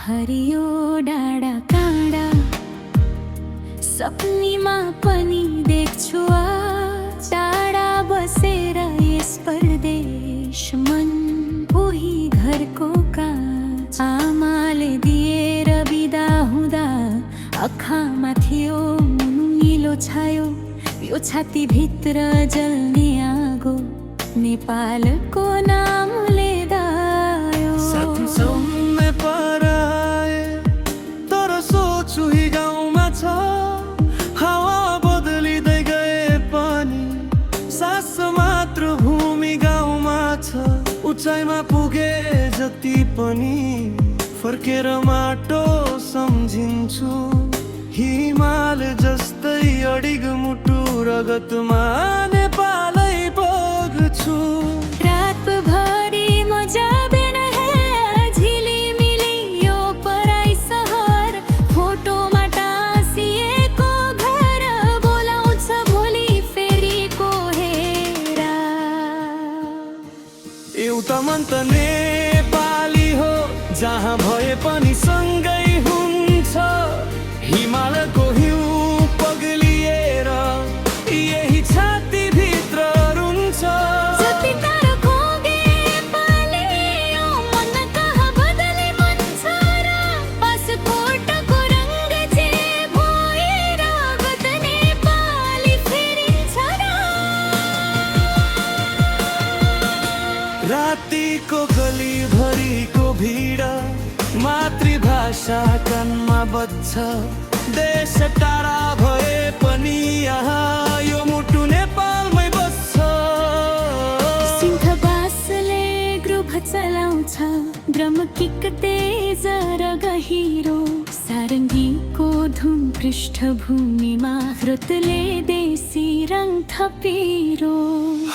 हरियो डाँडा काँडा सपनीमा पनि देख्छु टाढा बसेर यस परदेश मन उही घरको काँच आमाले दिएर बिदा हुँदा आँखामा थियो नीलो छायो यो छातीभित्र जल्ने आगो नेपालको नामले दायो सुही गाउँमा छ हावा बदलिँदै गए पनि सास मात्र भूमि गाउँमा छ उचाइमा पुगे जति पनि फर्केर माटो सम्झिन्छु हिमाल जस्तै अडिग मुटु रगतमा नेपालै बग्छु रातभरि म जाबेन एउटा मन त नेपाली हो जहाँ भए पनि सँगै हुन्छ हिमालको हिउँ पग्लिएर यही छातीभित्र रुन्छ जति टाढो खोगे पाले यो मन कहाँ बदले मन छ र पासपोर्टको रङ्ग जे भएर गत नेपाली फेरिन्छ र रातिको गलीभरिको भिड मातृभाषा कानमा बज्छ देश टाढा भए पनि यहाँ यो मुटु नेपालमै बस्छ सिंहबासले ग्रुभ चलाउँछ ड्रम किक तेज र गहिरो सारङ्गीको धुन पृष्ठभूमिमा स्रोतले देशी रङ थपिरो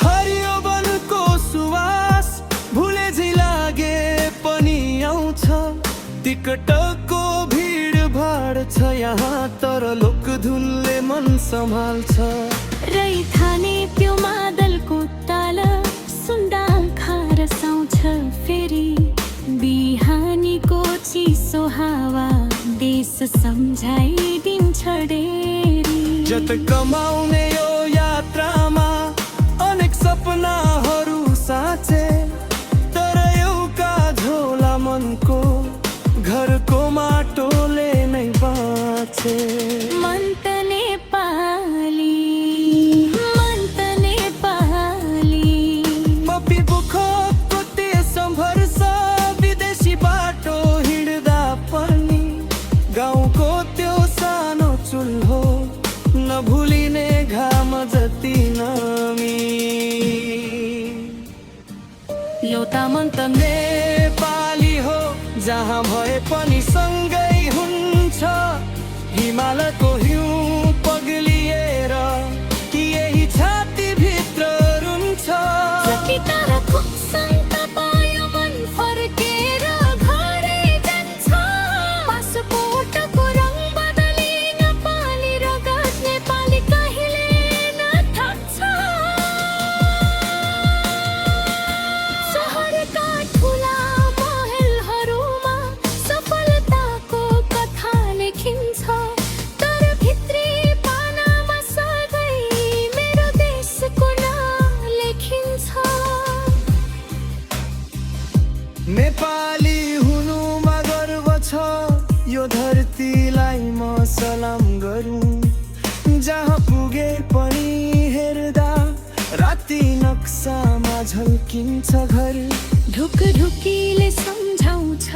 हरियो वनको सुवास भुले झै लागे पनि आउँछ टिकटको भिड भाड छ यहाँ तर लोकधुनले मन सम्हाल्छ रैथाने त्यो मादलको ताल सुन्दा खार साउँछ फेरि बिहानीको चिसो हावा देश सम्झाइदिन्छ डेरी जत कमाउने यो यात्रामा अनेक सपनाहरू साँचे तर एउटा झोला मनको घरको माटोले नै बाँचे मन त नेपाली मन त नेपाली पपी बुखोको सम्भर्स विदेशी बाटो हिँड्दा पनि गाउँको त्यो सानो चुल्हो नभुलिने घाम जति नमी एउटा मन त नेपाली हो जहाँ भए पनि सँगै हुन्छ हिमालको हिउँ पग्लिएर यही छातीभित्र रुन्छ जति टाढा पुग्छन् तपाईँ मन फर्केर घरै जान्छ पासपोर्टको रङ बदली नेपाली रगत नेपाली कहिले नथाक्छ सहरका ठुला महलहरूमा सफलताको कथा लेखिन्छ तर भित्री पानामा सधैँ मेरो देशको नाम लेखिन्छ नेपाली हुनुमा गर्व छ यो धरतीलाई म सलाम गरौँ जहाँ पुगे पनि हेर्दा राति नक्सामा झल्किन्छ घर ढुकढुकीले सम्झाउँछ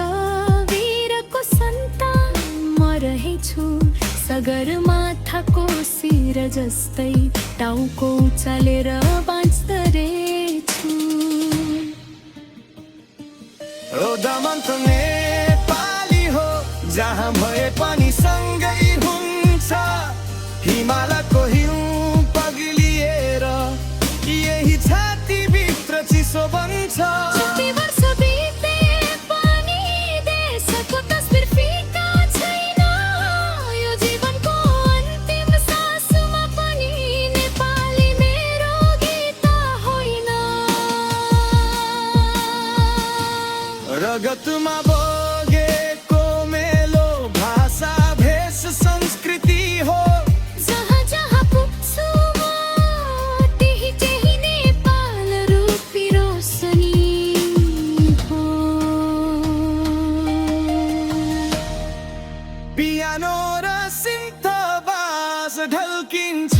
वीरको सन्तान म रहेछु सगरमाथाको शिर जस्तै टाउको उचालेर बाँच्दरेछु दामन त नेपाली हो जहाँ भए पनि सँगै हुन्छ हिमालयको हिउँ पग्लिएर यही छातीभित्र चिसो बन्छ। जति वर्ष बिते पनि देशको तस्बिर फिका छैन। यो जीवनको अन्तिम सासमा पनि नेपाली मेरो गीत होइन। रगतमा बगेको मेलो भाषा भेष संस्कृति हो। जहाँ जहाँ पुग्छु म त्यही त्यही नेपाल रूपी रोशनी हो। पियानो र सिन्थ बास ढल्किन्छ